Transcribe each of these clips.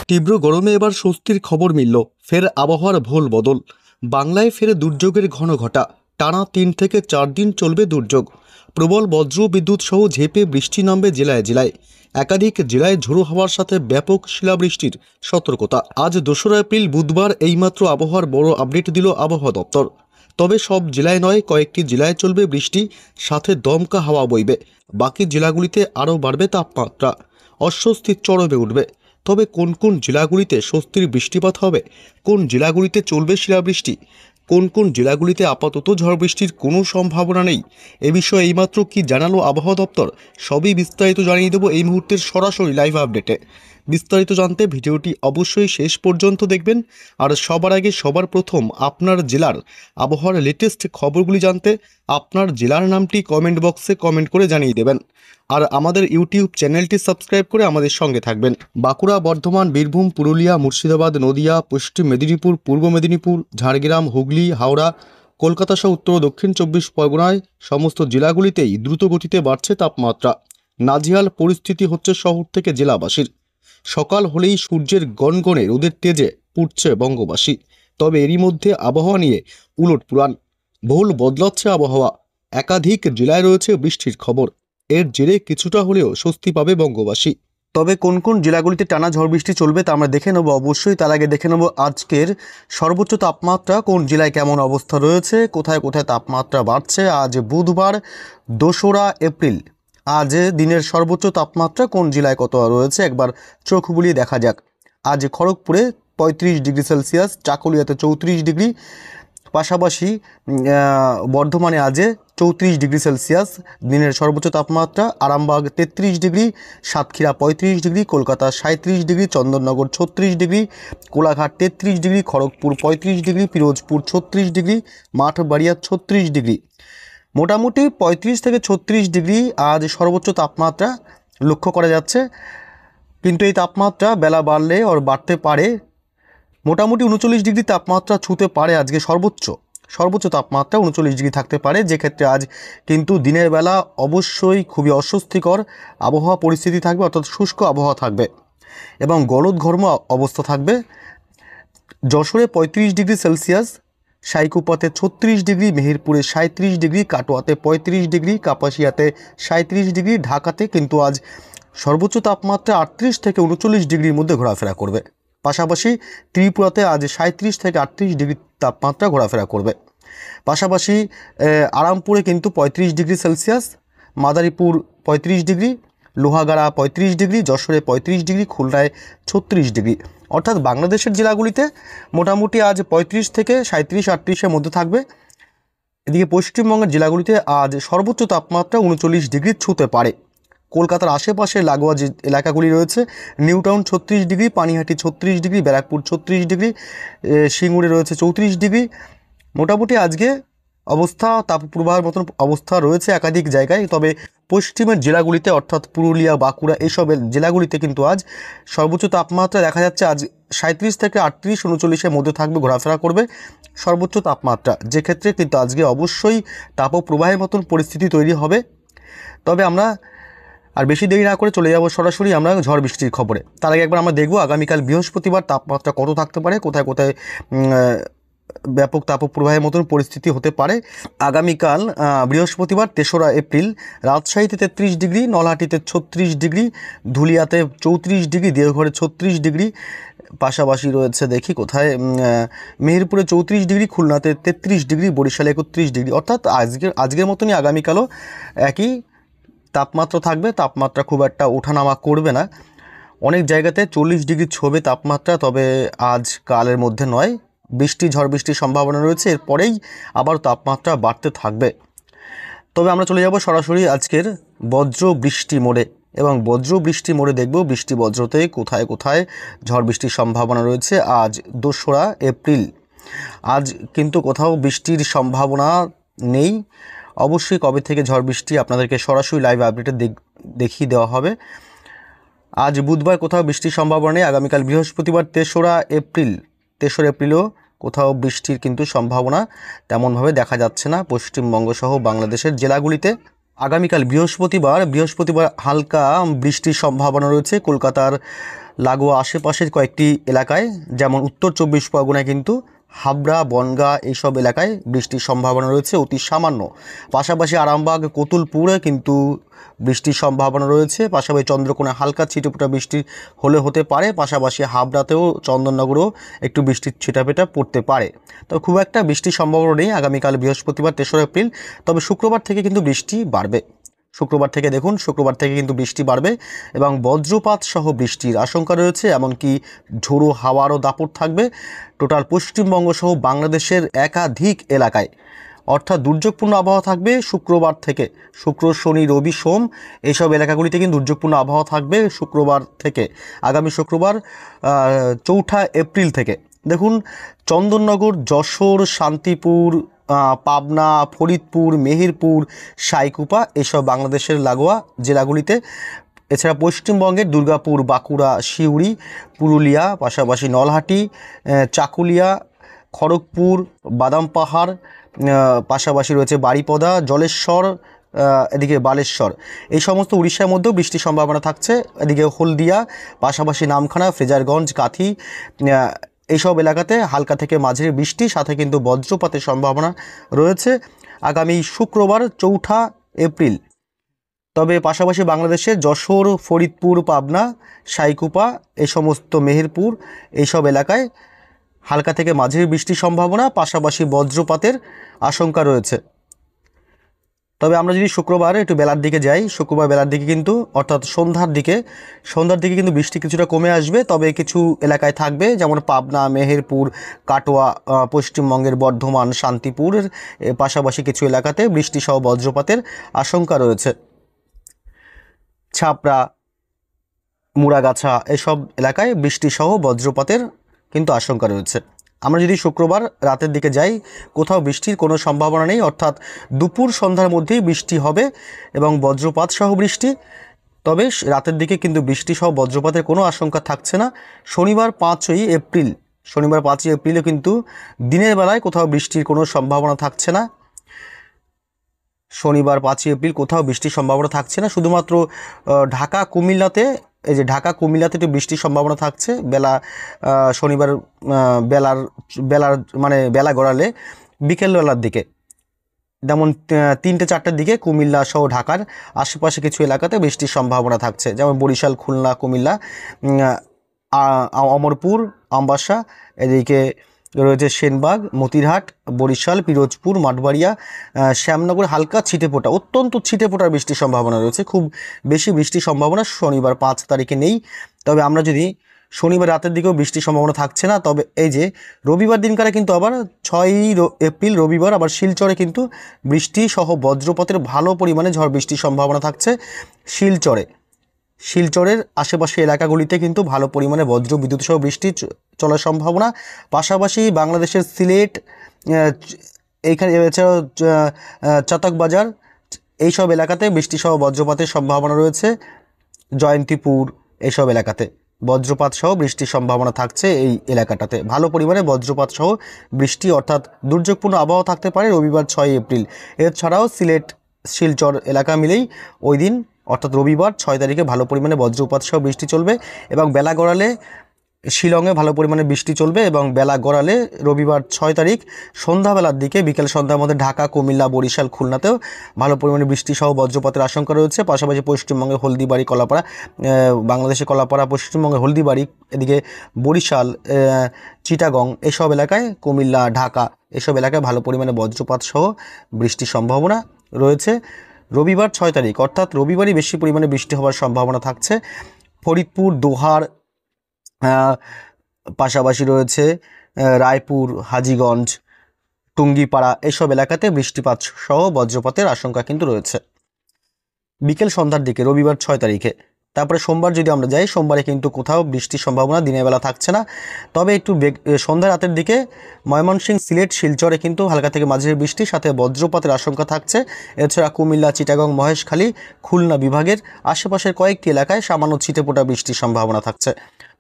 তীব্র গরমে এবার স্বস্তির খবর মিলল। ফের আবহাওয়ার ভোল বদল। বাংলায় ফের দুর্যোগের ঘন ঘটা। টানা 3 থেকে 4 দিন চলবে দুর্যোগ। প্রবল বজ্র বিদ্যুৎ সহ ঝেঁপে বৃষ্টি নামবে জেলায় জেলায়। একাধিক জেলায় ঝোড়ো হাওয়ার সাথে ব্যাপক শিলাবৃষ্টির সতর্কতা। আজ 2রা এপ্রিল বুধবার এইমাত্র আবহাওয়ার বড় আপডেট দিল আবহাওয়া দপ্তর। তবে সব জেলায় নয়, কয়েকটি জেলায় চলবে বৃষ্টি, সাথে দমকা হাওয়া বইবে। বাকি জেলাগুলিতে আরও বাড়বে তাপমাত্রা। অস্বস্তির চরমে উঠবে। তবে কোন কোন জেলাগুলিতে স্বস্তির বৃষ্টিপাত হবে, কোন জেলাগুলিতে চলবে শিলাবৃষ্টি, কোন কোন জেলাগুলিতে আপাতত ঝড় বৃষ্টির কোনো সম্ভাবনা নেই, এ বিষয়ে এইমাত্র কি জানালো আবহাওয়া দপ্তর, সবই বিস্তারিত জানিয়ে দেবো এই মুহূর্তের সরাসরি লাইভ আপডেটে। বিস্তারিত জানতে ভিডিওটি অবশ্যই শেষ পর্যন্ত দেখবেন। আর সবার আগে সবার প্রথম আপনার জেলার আবহাওয়ার লেটেস্ট খবরগুলি জানতে আপনার জেলার নামটি কমেন্ট বক্সে কমেন্ট করে জানিয়ে দেবেন। আর আমাদের ইউটিউব চ্যানেলটি সাবস্ক্রাইব করে আমাদের সঙ্গে থাকবেন। বাঁকুড়া, বর্ধমান, বীরভূম, পুরুলিয়া, মুর্শিদাবাদ, নদিয়া, পশ্চিম মেদিনীপুর, পূর্ব মেদিনীপুর, ঝাড়গ্রাম, হুগলি, হাওড়া, কলকাতা সহ উত্তর ও দক্ষিণ 24 পরগনায় সমস্ত জেলাগুলিতেই দ্রুত গতিতে বাড়ছে তাপমাত্রা। নাজেহাল পরিস্থিতি হচ্ছে শহর থেকে জেলাবাসীর। সকাল হলেই সূর্যের গনগনে রোদের তেজে পুড়ছে বঙ্গবাসী। তবে এরই মধ্যে আবহাওয়া নিয়ে উলটপুরাণ। ভুল বদলাচ্ছে আবহাওয়া। একাধিক জেলায় রয়েছে বৃষ্টির খবর। এর জেরে কিছুটা হলেও স্বস্তি পাবে বঙ্গবাসী। তবে কোন কোন জেলাগুলিতে টানা ঝড় বৃষ্টি চলবে তা আমরা দেখে নেব অবশ্যই। তার আগে দেখে নেব আজকের সর্বোচ্চ তাপমাত্রা কোন জেলায় কেমন অবস্থা রয়েছে, কোথায় কোথায় তাপমাত্রা বাড়ছে। আজ বুধবার 2রা এপ্রিল। আজ দিনের সর্বোচ্চ তাপমাত্রা কোন জেলায় কত রয়েছে একবার চোখ বুলিয়ে দেখা যাক। আজ খড়গপুরে 35 ডিগ্রি সেলসিয়াস, চাকুলিয়াতে 34 ডিগ্রি, পাশাপাশি বর্ধমানে আজে 34 ডিগ্রি সেলসিয়াস দিনের সর্বোচ্চ তাপমাত্রা। Arambagh 33 degree, Satkhira 35 degree, Kolkata 37 degree, Chandannagar 36 degree, Kolaghat 33 degree, Kharagpur 35 degree, Pirojpur 36 degree, Mathbaria 36 degree. মোটামুটি 35 থেকে 36 ডিগ্রি আজ সর্বোচ্চ তাপমাত্রা লক্ষ্য করা যাচ্ছে। কিন্তু এই তাপমাত্রা বেলা বাড়লে বাড়তে পারে। মোটামুটি 39 ডিগ্রি তাপমাত্রা ছুঁতে পারে। আজকে সর্বোচ্চ তাপমাত্রা 39 ডিগ্রি থাকতে পারে, যে ক্ষেত্রে আজ কিন্তু দিনের বেলা অবশ্যই খুবই অস্বস্তিকর আবহাওয়া পরিস্থিতি থাকবে, অর্থাৎ শুষ্ক আবহাওয়া থাকবে এবং গলদঘর্ম অবস্থা থাকবে। যশোরে 35 ডিগ্রি সেলসিয়াস, সাইকুপাতে 36 ডিগ্রি, মেহেরপুরে 37 ডিগ্রি, কাটোয়াতে 35 ডিগ্রি, কাপাসিয়াতে 37 ডিগ্রি, ঢাকাতে কিন্তু আজ সর্বোচ্চ তাপমাত্রা 38 থেকে 39 ডিগ্রির মধ্যে ঘোরাফেরা করবে। পাশাপাশি ত্রিপুরাতে আজ 37 থেকে 38 ডিগ্রি তাপমাত্রা ঘোরাফেরা করবে। পাশাপাশি আরামপুরে কিন্তু 35 degree Celsius, Madaripur 35 degree, Lohagara 35 degree, যশোরে 35 ডিগ্রি, খুলনায় 36 ডিগ্রি। অর্থাৎ বাংলাদেশের জেলাগুলিতে মোটামুটি আজ 35 থেকে 37-38-এর মধ্যে থাকবে। এদিকে পশ্চিমবঙ্গের জেলাগুলিতে আজ সর্বোচ্চ তাপমাত্রা 39 ডিগ্রি ছুঁতে পারে। কলকাতার আশেপাশে লাগোয়া যে এলাকাগুলি রয়েছে, New Town 36 degree, Panihati 36 degree, Barrackpore 36 degree, সিঙ্গুরে রয়েছে 34 ডিগ্রি। মোটামুটি আজকে অবস্থা তাপপ্রবাহের মতন অবস্থা রয়েছে একাধিক জায়গায়। তবে পশ্চিমের জেলাগুলিতে অর্থাৎ পুরুলিয়া, বাঁকুড়া এসব জেলাগুলিতে কিন্তু আজ সর্বোচ্চ তাপমাত্রা দেখা যাচ্ছে আজ 37 থেকে 38-39-এর মধ্যে থাকবে, ঘোরাফেরা করবে সর্বোচ্চ তাপমাত্রা, যে ক্ষেত্রে কিন্তু আজকে অবশ্যই তাপপ্রবাহের মতন পরিস্থিতি তৈরি হবে। তবে আমরা আর বেশি দেরি না করে চলে যাব সরাসরি আমরা ঝড় বৃষ্টির খবরে। তার আগে একবার আমরা দেখব আগামীকাল বৃহস্পতিবার তাপমাত্রা কত থাকতে পারে, কোথায় কোথায় ব্যাপক তাপপ্রবাহের মতন পরিস্থিতি হতে পারে। আগামীকাল বৃহস্পতিবার 3রা এপ্রিল রাজশাহীতে 33 ডিগ্রি, নলহাটিতে 36 ডিগ্রি, ধুলিয়াতে 34 ডিগ্রি, দেওঘরে 36 ডিগ্রি, পাশাপাশি রয়েছে দেখি কোথায় মেহেরপুরে 34 ডিগ্রি, খুলনাতে 33 ডিগ্রি, বরিশালে 31 ডিগ্রি। অর্থাৎ আজকের মতনই আগামীকালও একই তাপমাত্রা থাকবে। তাপমাত্রা খুব একটা ওঠানামা করবে না। অনেক জায়গাতে 40 ডিগ্রি ছোঁবে তাপমাত্রা, তবে আজ কালের মধ্যে নয়। ঝড় বৃষ্টির সম্ভাবনা রয়েছে, এরপরেই আবার তাপমাত্রা বাড়তে থাকবে। তবে আমরা চলে যাব সরাসরি আজকের বজ্র বৃষ্টি মোড়ে, এবং বজ্র বৃষ্টি মোড়ে দেখব বৃষ্টি বজ্রতে কোথায় কোথায় ঝড় বৃষ্টির সম্ভাবনা রয়েছে। আজ 2রা এপ্রিল। আজ কিন্তু কোথাও বৃষ্টির সম্ভাবনা নেই। অবশ্যই কবে থেকে ঝড় বৃষ্টি আপনাদেরকে সরাসরি লাইভ আপডেটে দেখিয়ে দেওয়া হবে। আজ বুধবার কোথাও বৃষ্টির সম্ভাবনা নেই। আগামীকাল বৃহস্পতিবার 3রা এপ্রিলও কোথাও বৃষ্টির কিন্তু সম্ভাবনা তেমনভাবে দেখা যাচ্ছে না পশ্চিমবঙ্গ সহ বাংলাদেশের জেলাগুলিতে। আগামীকাল বৃহস্পতিবার হালকা বৃষ্টির সম্ভাবনা রয়েছে কলকাতার লাগোয়া আশেপাশের কয়েকটি এলাকায়, যেমন উত্তর 24 পরগনায় কিন্তু হাবড়া, বনগাঁ এইসব এলাকায় বৃষ্টির সম্ভাবনা রয়েছে অতি সামান্য। পাশাপাশি আরামবাগ, কতুলপুরে কিন্তু বৃষ্টির সম্ভাবনা রয়েছে। পাশাপাশি চন্দ্রকোনায় হালকা ছিটেফোঁটা বৃষ্টি হতে পারে। পাশাপাশি হাবড়াতেও, চন্দননগরেও একটু বৃষ্টির ছিটাফোঁটা পড়তে পারে। তবে খুব একটা বৃষ্টির সম্ভাবনা নেই আগামীকাল বৃহস্পতিবার 3রা এপ্রিল। তবে শুক্রবার থেকে কিন্তু বৃষ্টি বাড়বে। শুক্রবার থেকে কিন্তু বৃষ্টি বাড়বে এবং বজ্রপাত সহ বৃষ্টির আশঙ্কা রয়েছে। এমনকি ঝোড়ো হাওয়ারও দাপট থাকবে টোটাল পশ্চিমবঙ্গ সহ বাংলাদেশের একাধিক এলাকায়। অর্থাৎ দুর্যোগপূর্ণ আবহাওয়া থাকবে শুক্রবার থেকে। শুক্র, শনি, রবি, সোম এইসব এলাকাগুলিতে কিন্তু দুর্যোগপূর্ণ আবহাওয়া থাকবে শুক্রবার থেকে। আগামী শুক্রবার 4ঠা এপ্রিল থেকে দেখুন, চন্দননগর, যশোর, শান্তিপুর, পাবনা, ফরিদপুর, মেহেরপুর, সাইকুপা এসব বাংলাদেশের লাগোয়া জেলাগুলিতে, এছাড়া পশ্চিমবঙ্গের দুর্গাপুর, বাঁকুড়া, সিউড়ি, পুরুলিয়া, পাশাপাশি নলহাটি, চাকুলিয়া, খড়গপুর, বাদাম পাহাড়, পাশাপাশি রয়েছে বারিপদা, জলেশ্বর, এদিকে বালেশ্বর, এই সমস্ত উড়িষ্যার মধ্যেও বৃষ্টির সম্ভাবনা থাকছে। এদিকে হলদিয়া, পাশাপাশি নামখানা, ফ্রেজারগঞ্জ, কাথি এইসব এলাকাতে হালকা থেকে মাঝারি বৃষ্টি, সাথে কিন্তু বজ্রপাতের সম্ভাবনা রয়েছে আগামী শুক্রবার 4ঠা এপ্রিল। তবে পাশাপাশি বাংলাদেশের যশোর, ফরিদপুর, পাবনা, সাইকুপা এই সমস্ত, মেহেরপুর এইসব এলাকায় হালকা থেকে মাঝারি বৃষ্টির সম্ভাবনা, পাশাপাশি বজ্রপাতের আশঙ্কা রয়েছে। তবে আমরা যদি শুক্রবার একটু বেলার দিকে যাই, শুক্রবার বেলার দিকে কিন্তু অর্থাৎ সন্ধ্যার দিকে কিন্তু বৃষ্টি কিছুটা কমে আসবে। তবে কিছু এলাকায় থাকবে, যেমন পাবনা, মেহেরপুর, কাটোয়া, পশ্চিমবঙ্গের বর্ধমান, শান্তিপুরের পাশাপাশি কিছু এলাকাতে বৃষ্টি সহ বজ্রপাতের আশঙ্কা রয়েছে। ছাপড়া, মুড়াগাছা এসব এলাকায় বৃষ্টি সহ বজ্রপাতের কিন্তু আশঙ্কা রয়েছে। আমরা যদি শুক্রবার রাতের দিকে যাই, কোথাও বৃষ্টির কোনো সম্ভাবনা নেই, অর্থাৎ দুপুর সন্ধ্যার মধ্যেই বৃষ্টি হবে এবং বজ্রপাত সহ বৃষ্টি। তবে রাতের দিকে কিন্তু বৃষ্টি সহ বজ্রপাতের কোনো আশঙ্কা থাকছে না। শনিবার 5ই এপ্রিলে কিন্তু দিনের বেলায় কোথাও বৃষ্টির কোনো সম্ভাবনা থাকছে না। শনিবার 5ই এপ্রিল কোথাও বৃষ্টির সম্ভাবনা থাকছে না। শুধুমাত্র ঢাকা, কুমিল্লাতে একটু বৃষ্টির সম্ভাবনা থাকছে শনিবার বেলা গড়ালে বিকেলবেলার দিকে, যেমন 3টে-4টের দিকে কুমিল্লা সহ ঢাকার আশেপাশে কিছু এলাকাতে বৃষ্টির সম্ভাবনা থাকছে, যেমন বরিশাল, খুলনা, কুমিল্লা, অমরপুর, আমবাসা, এদিকে রয়েছে সেনবাগ, মতিরহাট, বরিশাল, পিরোজপুর, মাঠবাড়িয়া, শ্যামনগর হালকা ছিটেফোঁটা, অত্যন্ত ছিটেফোঁটার বৃষ্টির সম্ভাবনা রয়েছে। খুব বেশি বৃষ্টির সম্ভাবনা শনিবার 5 তারিখে নেই। তবে আমরা যদি শনিবার রাতের দিকেও বৃষ্টির সম্ভাবনা থাকছে না। তবে এই যে রবিবার দিনকারে কিন্তু আবার 6ই এপ্রিল রবিবার আবার শিলচরে কিন্তু বৃষ্টি সহ বজ্রপাতের ভালো পরিমাণে ঝড় বৃষ্টির সম্ভাবনা থাকছে। শিলচরের আশেপাশে এলাকাগুলিতে কিন্তু ভালো পরিমাণে বজ্র বিদ্যুৎ সহ বৃষ্টি চলার সম্ভাবনা। পাশাপাশি বাংলাদেশের সিলেট, এইখানে এছাড়াও চাতকবাজার এইসব এলাকাতে বৃষ্টি সহ বজ্রপাতের সম্ভাবনা রয়েছে। জয়ন্তীপুর এইসব এলাকাতে বজ্রপাত সহ বৃষ্টির সম্ভাবনা থাকছে। এই এলাকাটাতে ভালো পরিমাণে বজ্রপাত সহ বৃষ্টি, অর্থাৎ দুর্যোগপূর্ণ আবহাওয়া থাকতে পারে রবিবার 6 এপ্রিল। এছাড়াও সিলেট, শিলচর এলাকা মিলেই ওই দিন অর্থাৎ রবিবার 6 তারিখে ভালো পরিমাণে বজ্রপাত সহ বৃষ্টি চলবে এবং বেলা গড়ালে শিলংয়ে ভালো পরিমাণে বৃষ্টি চলবে এবং বেলা গড়ালে রবিবার 6 তারিখ সন্ধ্যাবেলার দিকে, বিকেল সন্ধ্যার মধ্যে ঢাকা, কুমিল্লা, বরিশাল, খুলনাতেও ভালো পরিমাণে বৃষ্টি সহ বজ্রপাতের আশঙ্কা রয়েছে। পাশাপাশি পশ্চিমবঙ্গের হলদিবাড়ি, কলাপাড়া, বাংলাদেশের কলাপাড়া, পশ্চিমবঙ্গের হলদিবাড়ি, এদিকে বরিশাল, চিটাগং এসব এলাকায়, কুমিল্লা, ঢাকা এসব এলাকায় ভালো পরিমাণে বজ্রপাত সহ বৃষ্টির সম্ভাবনা রয়েছে রবিবার 6 তারিখ, অর্থাৎ রবিবারই বেশি পরিমাণে বৃষ্টি হওয়ার সম্ভাবনা থাকছে। ফরিদপুর, দোহার, পাশাপাশি রয়েছে রায়পুর, হাজীগঞ্জ, টুঙ্গিপাড়া এসব এলাকাতে বৃষ্টিপাত সহ বজ্রপাতের আশঙ্কা কিন্তু রয়েছে বিকেল সন্ধ্যার দিকে রবিবার 6 তারিখে। তারপরে সোমবার যদি আমরা যাই, সোমবারে কিন্তু কোথাও বৃষ্টির সম্ভাবনা দিনের বেলা থাকছে না। তবে একটু সন্ধ্যা রাতের দিকে ময়মনসিংহ, সিলেট, শিলচরে কিন্তু হালকা থেকে মাঝারি বৃষ্টির সাথে বজ্রপাতের আশঙ্কা থাকছে। এছাড়া কুমিল্লা, চিটাগং, মহেশখালী, খুলনা বিভাগের আশেপাশের কয়েকটি এলাকায় সামান্য ছিটেফোঁটা বৃষ্টির সম্ভাবনা থাকছে।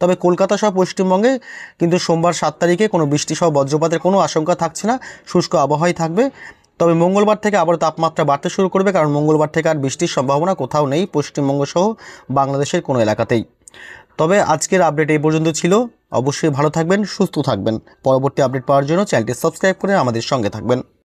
তবে কলকাতা সহ পশ্চিমবঙ্গে কিন্তু সোমবার 7 তারিখে কোনো বৃষ্টি সহ বজ্রপাতের কোনো আশঙ্কা থাকছে না, শুষ্ক আবহাওয়াই থাকবে। তবে মঙ্গলবার থেকে আবার তাপমাত্রা বাড়তে শুরু করবে, কারণ মঙ্গলবার থেকে আর বৃষ্টির সম্ভাবনা কোথাও নেই পশ্চিমবঙ্গ সহ বাংলাদেশের কোনো এলাকাতেই। তবে আজকের আপডেট এই পর্যন্ত ছিল। অবশ্যই ভালো থাকবেন, সুস্থ থাকবেন। পরবর্তী আপডেট পাওয়ার জন্য চ্যানেলটি সাবস্ক্রাইব করে আমাদের সঙ্গে থাকবেন।